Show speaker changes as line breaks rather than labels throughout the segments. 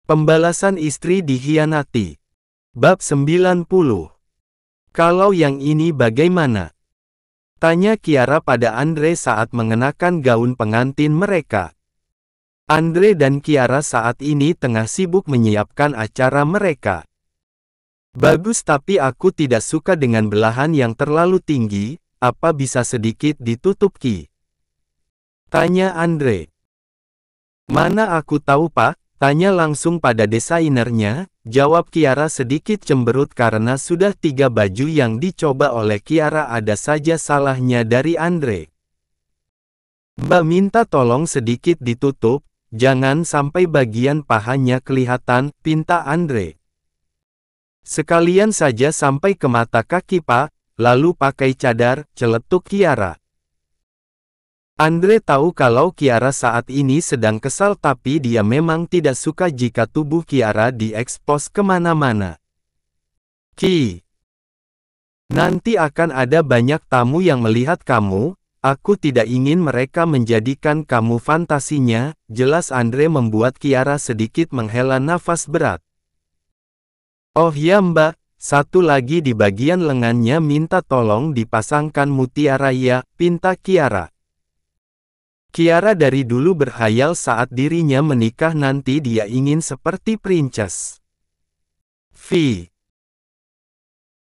Pembalasan istri dikhianati. Bab 90. Kalau yang ini bagaimana? Tanya Kiara pada Andre saat mengenakan gaun pengantin mereka. Andre dan Kiara saat ini tengah sibuk menyiapkan acara mereka. Bagus, tapi aku tidak suka dengan belahan yang terlalu tinggi, apa bisa sedikit ditutup Ki? Tanya Andre. Mana aku tahu Pak? Tanya langsung pada desainernya, jawab Kiara sedikit cemberut karena sudah 3 baju yang dicoba oleh Kiara ada saja salahnya dari Andre. Mbak minta tolong sedikit ditutup, jangan sampai bagian pahanya kelihatan, pinta Andre. Sekalian saja sampai ke mata kaki Pak, lalu pakai cadar, celetuk Kiara. Andre tahu kalau Kiara saat ini sedang kesal, tapi dia memang tidak suka jika tubuh Kiara diekspos kemana-mana. Ki, nanti akan ada banyak tamu yang melihat kamu, aku tidak ingin mereka menjadikan kamu fantasinya, jelas Andre membuat Kiara sedikit menghela nafas berat. Oh ya Mbak, satu lagi di bagian lengannya minta tolong dipasangkan mutiara ya, pinta Kiara. Kiara dari dulu berhayal saat dirinya menikah nanti dia ingin seperti princess.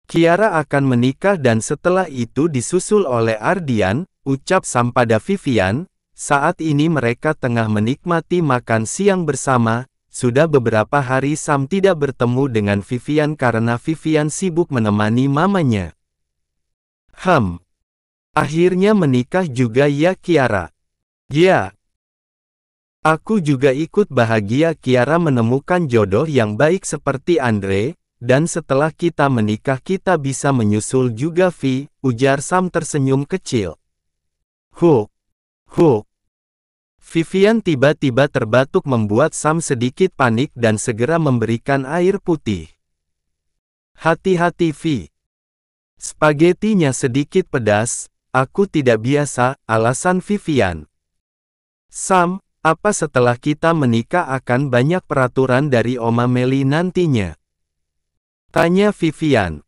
Kiara akan menikah dan setelah itu disusul oleh Ardian, ucap Sam pada Vivian, saat ini mereka tengah menikmati makan siang bersama, sudah beberapa hari Sam tidak bertemu dengan Vivian karena Vivian sibuk menemani mamanya. Akhirnya menikah juga ya Kiara? Ya. Aku juga ikut bahagia Kiara menemukan jodoh yang baik seperti Andre, dan setelah kita menikah kita bisa menyusul juga Vi, ujar Sam tersenyum kecil. Vivian tiba-tiba terbatuk membuat Sam sedikit panik dan segera memberikan air putih. Hati-hati Vi. Spagetinya sedikit pedas, aku tidak biasa, alasan Vivian. Sam, apa setelah kita menikah akan banyak peraturan dari Oma Meli nantinya? Tanya Vivian.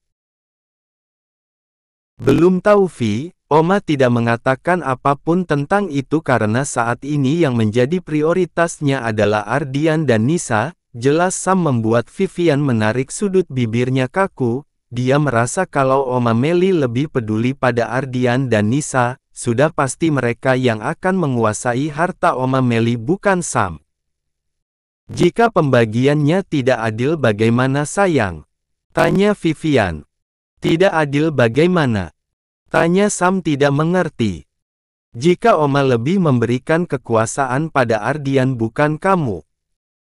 Belum tahu Vi, Oma tidak mengatakan apapun tentang itu karena saat ini yang menjadi prioritasnya adalah Ardian dan Nisa, jelas Sam membuat Vivian menarik sudut bibirnya kaku, dia merasa kalau Oma Meli lebih peduli pada Ardian dan Nisa, sudah pasti mereka yang akan menguasai harta Oma Meli bukan Sam. Jika pembagiannya tidak adil bagaimana sayang? Tanya Vivian. Tidak adil bagaimana? Tanya Sam tidak mengerti. Jika Oma lebih memberikan kekuasaan pada Ardian bukan kamu.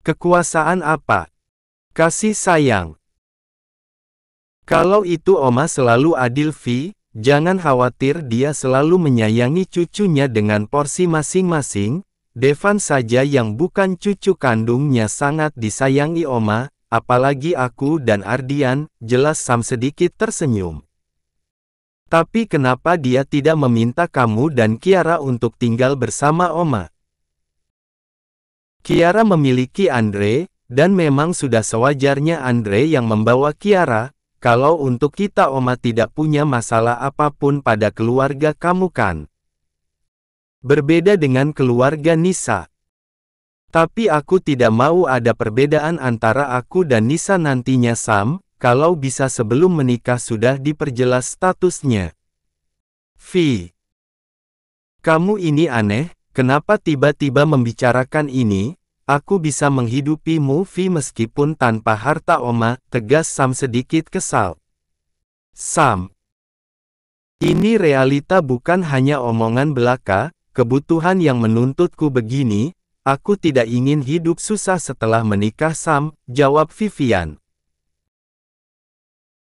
Kekuasaan apa? Kasih sayang. Kalau itu Oma selalu adil Vi. Jangan khawatir, dia selalu menyayangi cucunya dengan porsi masing-masing. Devan saja yang bukan cucu kandungnya sangat disayangi Oma, apalagi aku dan Ardian, jelas Sam sedikit tersenyum. Tapi kenapa dia tidak meminta kamu dan Kiara untuk tinggal bersama Oma? Kiara memiliki Andre, dan memang sudah sewajarnya Andre yang membawa Kiara. Kalau untuk kita Oma tidak punya masalah apapun pada keluarga kamu kan? Berbeda dengan keluarga Nisa. Tapi aku tidak mau ada perbedaan antara aku dan Nisa nantinya Sam, kalau bisa sebelum menikah sudah diperjelas statusnya. Vi, kamu ini aneh, kenapa tiba-tiba membicarakan ini? Aku bisa menghidupimu Vi meskipun tanpa harta Oma, tegas Sam sedikit kesal. Sam, ini realita bukan hanya omongan belaka, kebutuhan yang menuntutku begini, aku tidak ingin hidup susah setelah menikah Sam, jawab Vivian.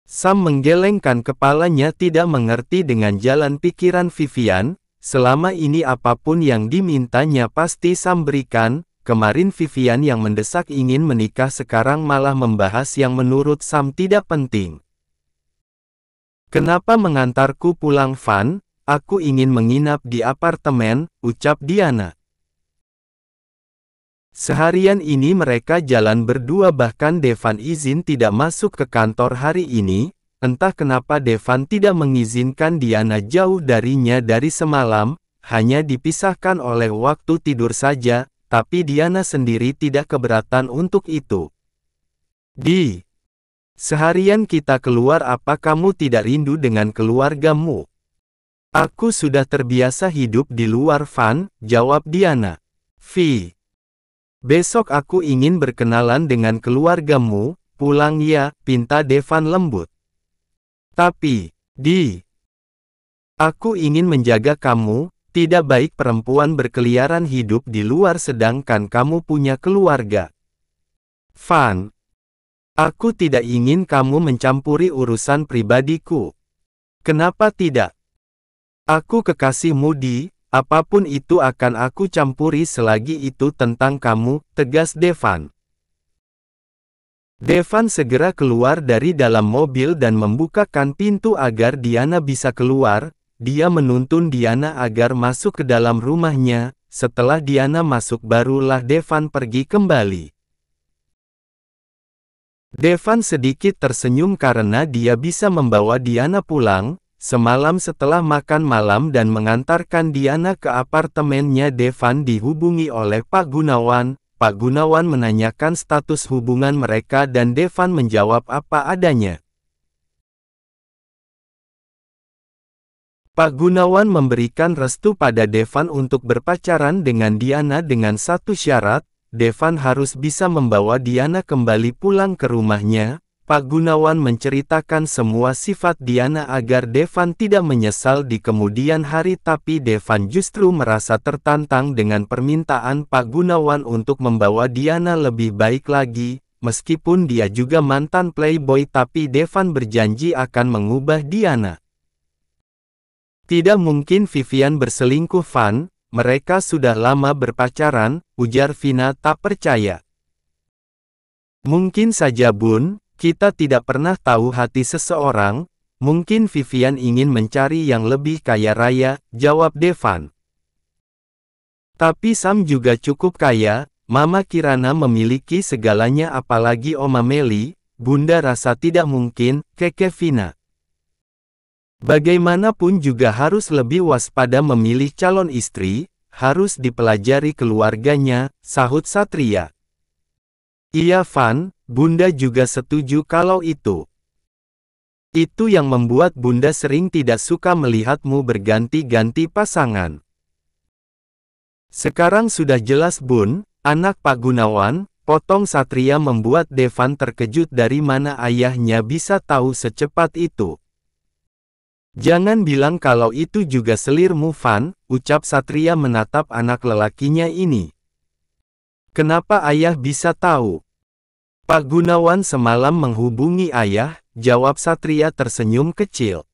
Sam menggelengkan kepalanya tidak mengerti dengan jalan pikiran Vivian, selama ini apapun yang dimintanya pasti Sam berikan. Kemarin Vivian yang mendesak ingin menikah sekarang malah membahas yang menurut Sam tidak penting. Kenapa mengantarku pulang Van? Aku ingin menginap di apartemen, ucap Diana. Seharian ini mereka jalan berdua, bahkan Devan izin tidak masuk ke kantor hari ini. Entah kenapa Devan tidak mengizinkan Diana jauh darinya dari semalam, hanya dipisahkan oleh waktu tidur saja, tapi Diana sendiri tidak keberatan untuk itu. Seharian kita keluar, apa kamu tidak rindu dengan keluargamu? Aku sudah terbiasa hidup di luar, Van, jawab Diana. Besok aku ingin berkenalan dengan keluargamu, pulang ya, pinta Devan lembut. Tapi, aku ingin menjaga kamu, tidak baik perempuan berkeliaran hidup di luar sedangkan kamu punya keluarga. Van, aku tidak ingin kamu mencampuri urusan pribadiku. Kenapa tidak? Aku kekasihmu, apapun itu akan aku campuri selagi itu tentang kamu, tegas Devan. Devan segera keluar dari dalam mobil dan membukakan pintu agar Diana bisa keluar. Dia menuntun Diana agar masuk ke dalam rumahnya. Setelah Diana masuk barulah Devan pergi kembali. Devan sedikit tersenyum karena dia bisa membawa Diana pulang. Semalam setelah makan malam dan mengantarkan Diana ke apartemennya, Devan dihubungi oleh Pak Gunawan. Pak Gunawan menanyakan status hubungan mereka dan Devan menjawab apa adanya. Pak Gunawan memberikan restu pada Devan untuk berpacaran dengan Diana dengan satu syarat, Devan harus bisa membawa Diana kembali pulang ke rumahnya. Pak Gunawan menceritakan semua sifat Diana agar Devan tidak menyesal di kemudian hari, tapi Devan justru merasa tertantang dengan permintaan Pak Gunawan untuk membawa Diana lebih baik lagi. Meskipun dia juga mantan playboy, tapi Devan berjanji akan mengubah Diana. Tidak mungkin Vivian berselingkuh, Van, mereka sudah lama berpacaran, ujar Vina tak percaya. Mungkin saja, Bun. Kita tidak pernah tahu hati seseorang, mungkin Vivian ingin mencari yang lebih kaya raya, jawab Devan. Tapi Sam juga cukup kaya, Mama Kirana memiliki segalanya apalagi Oma Meli, Bunda rasa tidak mungkin, kekeh Vina. Bagaimanapun juga harus lebih waspada memilih calon istri, harus dipelajari keluarganya, sahut Satria. Iya Van, Bunda juga setuju kalau itu. Itu yang membuat Bunda sering tidak suka melihatmu berganti-ganti pasangan. Sekarang sudah jelas, Bun, anak Pak Gunawan, potong Satria membuat Devan terkejut dari mana ayahnya bisa tahu secepat itu. Jangan bilang kalau itu juga selirmu, Van, ucap Satria menatap anak lelakinya ini. Kenapa ayah bisa tahu? Pak Gunawan semalam menghubungi ayah, jawab Satria tersenyum kecil.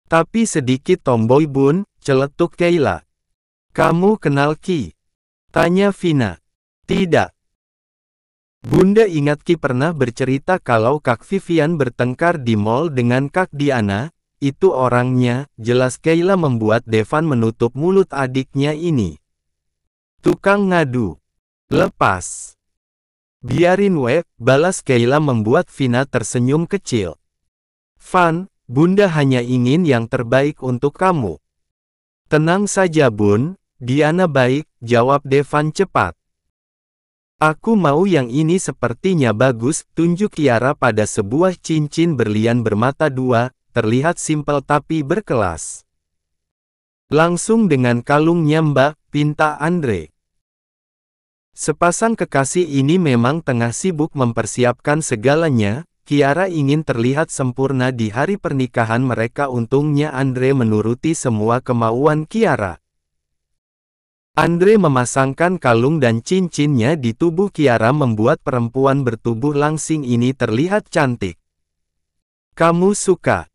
Tapi sedikit tomboy, Bun, celetuk Keila. Kamu kenal Ki? Tanya Vina. Tidak. Bunda ingat Ki pernah bercerita kalau Kak Vivian bertengkar di mall dengan Kak Diana, itu orangnya, jelas Keila membuat Devan menutup mulut adiknya ini. Tukang ngadu. Lepas. Biarin we, balas Keila membuat Vina tersenyum kecil. Van, Bunda hanya ingin yang terbaik untuk kamu. Tenang saja, Bun, Diana baik, jawab Devan cepat. Aku mau yang ini, sepertinya bagus, tunjuk Kiara pada sebuah cincin berlian bermata dua, terlihat simpel tapi berkelas. Langsung dengan kalungnya, Mbak, pinta Andre. Sepasang kekasih ini memang tengah sibuk mempersiapkan segalanya. Kiara ingin terlihat sempurna di hari pernikahan mereka. Untungnya Andre menuruti semua kemauan Kiara. Andre memasangkan kalung dan cincinnya di tubuh Kiara membuat perempuan bertubuh langsing ini terlihat cantik. Kamu suka?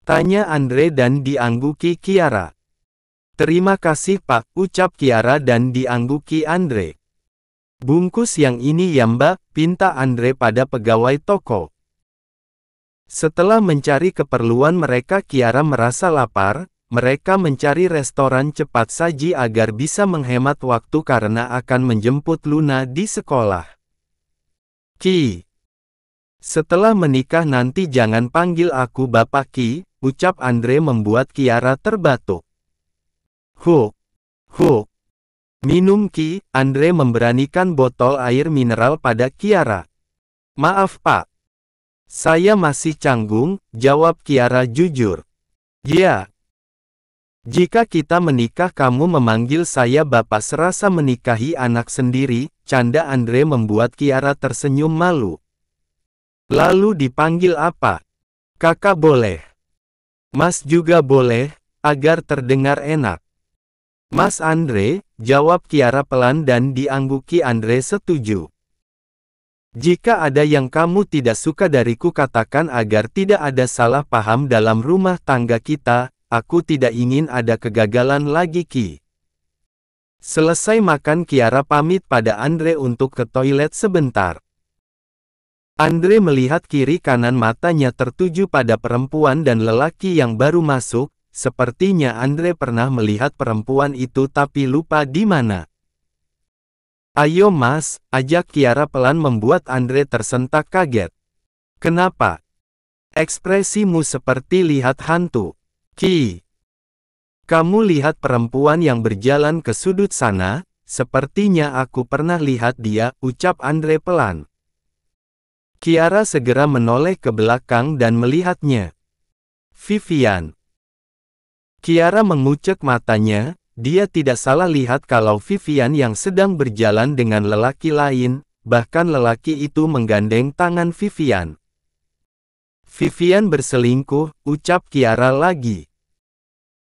Tanya Andre dan diangguki Kiara. Terima kasih Pak, ucap Kiara dan diangguki Andre. Bungkus yang ini ya Mbak, pinta Andre pada pegawai toko. Setelah mencari keperluan mereka, Kiara merasa lapar. mereka mencari restoran cepat saji agar bisa menghemat waktu karena akan menjemput Luna di sekolah. Ki. Setelah menikah nanti jangan panggil aku Bapak Ki, ucap Andre membuat Kiara terbatuk. Huk. Huk. Minum Ki, Andre memberanikan botol air mineral pada Kiara. Maaf Pak. Saya masih canggung, jawab Kiara jujur. Ya. Jika kita menikah kamu memanggil saya Bapak serasa menikahi anak sendiri, canda Andre membuat Kiara tersenyum malu. Lalu dipanggil apa? Kakak boleh. Mas juga boleh, agar terdengar enak. Mas Andre, jawab Kiara pelan dan diangguki Andre setuju. Jika ada yang kamu tidak suka dariku katakan agar tidak ada salah paham dalam rumah tangga kita. Aku tidak ingin ada kegagalan lagi Ki. Selesai makan Kiara pamit pada Andre untuk ke toilet sebentar. Andre melihat kiri kanan matanya tertuju pada perempuan dan lelaki yang baru masuk, sepertinya Andre pernah melihat perempuan itu tapi lupa di mana. Ayo mas, ajak Kiara pelan membuat Andre tersentak kaget. Kenapa? Ekspresimu seperti lihat hantu. Ki. Kamu lihat perempuan yang berjalan ke sudut sana, sepertinya aku pernah lihat dia, ucap Andre pelan. Kiara segera menoleh ke belakang dan melihatnya. Vivian. Kiara mengucek matanya, dia tidak salah lihat kalau Vivian yang sedang berjalan dengan lelaki lain, bahkan lelaki itu menggandeng tangan Vivian. Vivian berselingkuh, ucap Kiara lagi.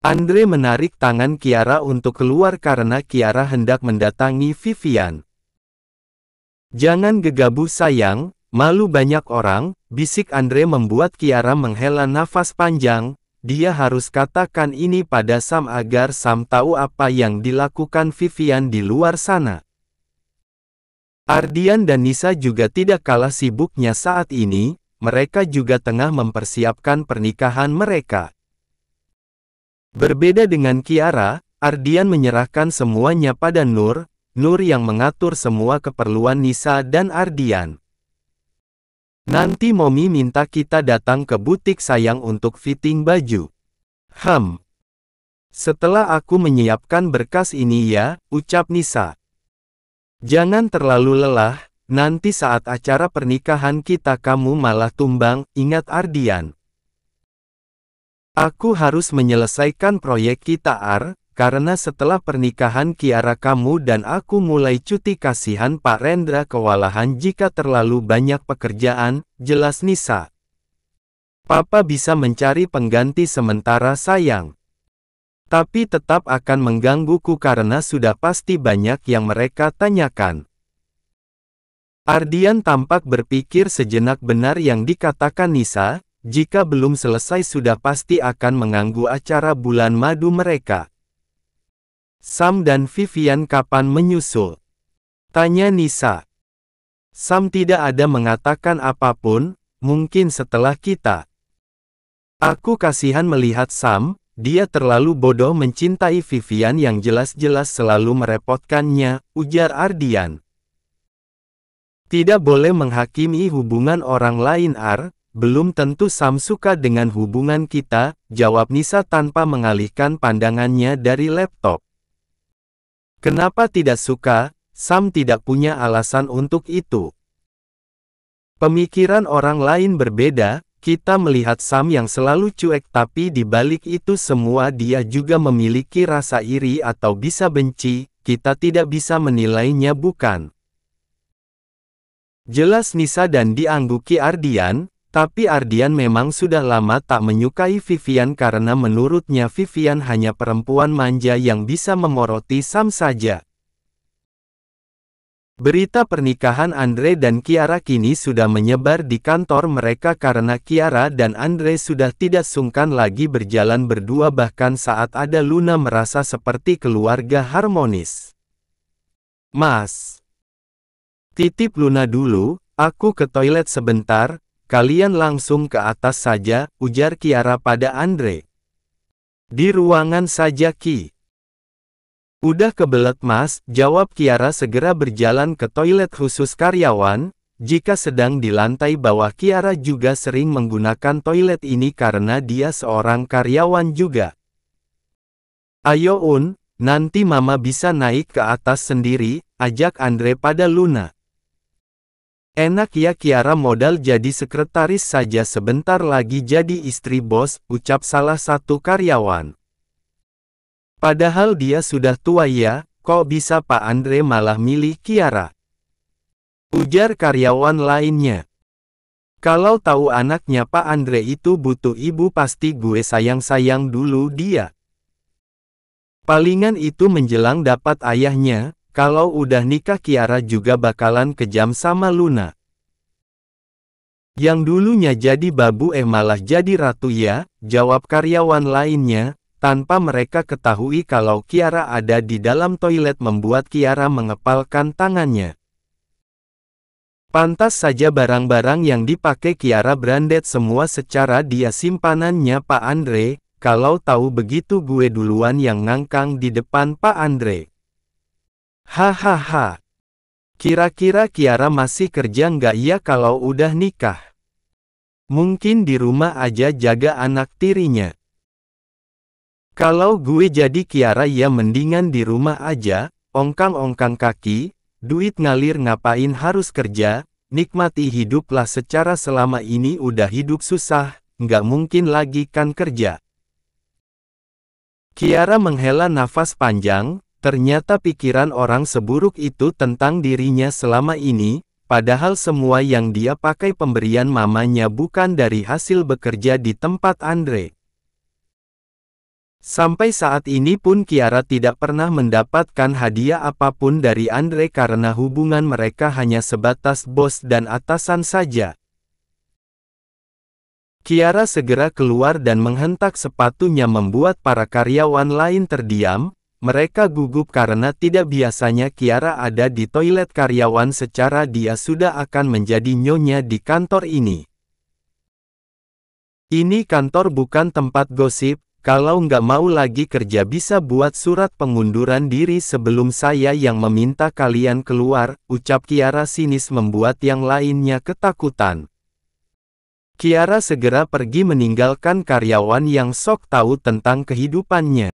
Andre menarik tangan Kiara untuk keluar karena Kiara hendak mendatangi Vivian. Jangan gegabah sayang, malu banyak orang, bisik Andre membuat Kiara menghela nafas panjang, dia harus katakan ini pada Sam agar Sam tahu apa yang dilakukan Vivian di luar sana. Ardian dan Nisa juga tidak kalah sibuknya saat ini, mereka juga tengah mempersiapkan pernikahan mereka. Berbeda dengan Kiara, Ardian menyerahkan semuanya pada Nur yang mengatur semua keperluan Nisa dan Ardian. Nanti Momi minta kita datang ke butik sayang untuk fitting baju. Setelah aku menyiapkan berkas ini ya, ucap Nisa. Jangan terlalu lelah, nanti saat acara pernikahan kita kamu malah tumbang, ingat Ardian. Aku harus menyelesaikan proyek kita karena setelah pernikahan Kiara kamu dan aku mulai cuti kasihan Pak Rendra kewalahan jika terlalu banyak pekerjaan, jelas Nisa. Papa bisa mencari pengganti sementara sayang. Tapi tetap akan menggangguku karena sudah pasti banyak yang mereka tanyakan. Ardian tampak berpikir sejenak benar yang dikatakan Nisa. Jika belum selesai sudah pasti akan mengganggu acara bulan madu mereka. Sam dan Vivian kapan menyusul? Tanya Nisa. Sam tidak ada mengatakan apapun, mungkin setelah kita. Aku kasihan melihat Sam, dia terlalu bodoh mencintai Vivian yang jelas-jelas selalu merepotkannya, ujar Ardian. Tidak boleh menghakimi hubungan orang lain belum tentu Sam suka dengan hubungan kita, jawab Nisa tanpa mengalihkan pandangannya dari laptop. Kenapa tidak suka? Sam tidak punya alasan untuk itu. Pemikiran orang lain berbeda, kita melihat Sam yang selalu cuek tapi di balik itu semua dia juga memiliki rasa iri atau bisa benci, kita tidak bisa menilainya bukan? Jelas Nisa dan diangguki Ardian. Tapi Ardian memang sudah lama tak menyukai Vivian karena menurutnya Vivian hanya perempuan manja yang bisa memoroti Sam saja. Berita pernikahan Andre dan Kiara kini sudah menyebar di kantor mereka karena Kiara dan Andre sudah tidak sungkan lagi berjalan berdua bahkan saat ada Luna merasa seperti keluarga harmonis. Mas, titip Luna dulu, aku ke toilet sebentar. Kalian langsung ke atas saja, ujar Kiara pada Andre. Di ruangan saja Ki. Udah kebelet mas, jawab Kiara segera berjalan ke toilet khusus karyawan. Jika sedang di lantai bawah Kiara juga sering menggunakan toilet ini karena dia seorang karyawan juga. Ayo Un, nanti mama bisa naik ke atas sendiri, ajak Andre pada Luna. Enak ya Kiara modal jadi sekretaris saja sebentar lagi jadi istri bos, ucap salah satu karyawan. Padahal dia sudah tua ya, kok bisa Pak Andre malah milih Kiara? Ujar karyawan lainnya. Kalau tahu anaknya Pak Andre itu butuh ibu pasti gue sayang-sayang dulu dia. Palingan itu menjelang dapat ayahnya, kalau udah nikah Kiara juga bakalan kejam sama Luna. Yang dulunya jadi babu malah jadi ratu ya, jawab karyawan lainnya, tanpa mereka ketahui kalau Kiara ada di dalam toilet membuat Kiara mengepalkan tangannya. Pantas saja barang-barang yang dipakai Kiara branded semua secara dia simpanannya Pak Andre, kalau tahu begitu gue duluan yang ngangkang di depan Pak Andre. Hahaha. Kira-kira Kiara masih kerja nggak ya kalau udah nikah? Mungkin di rumah aja jaga anak tirinya. Kalau gue jadi Kiara ya mendingan di rumah aja, ongkang-ongkang kaki. Duit ngalir ngapain harus kerja, nikmati hiduplah secara selama ini udah hidup susah, nggak mungkin lagi kan kerja. Kiara menghela nafas panjang, ternyata pikiran orang seburuk itu tentang dirinya selama ini, padahal semua yang dia pakai pemberian mamanya bukan dari hasil bekerja di tempat Andre. Sampai saat ini pun Kiara tidak pernah mendapatkan hadiah apapun dari Andre karena hubungan mereka hanya sebatas bos dan atasan saja. Kiara segera keluar dan menghentak sepatunya membuat para karyawan lain terdiam. Mereka gugup karena tidak biasanya Kiara ada di toilet karyawan secara dia sudah akan menjadi nyonya di kantor ini. Ini kantor bukan tempat gosip. Kalau nggak mau lagi kerja bisa buat surat pengunduran diri sebelum saya yang meminta kalian keluar, ucap Kiara sinis membuat yang lainnya ketakutan. Kiara segera pergi meninggalkan karyawan yang sok tahu tentang kehidupannya.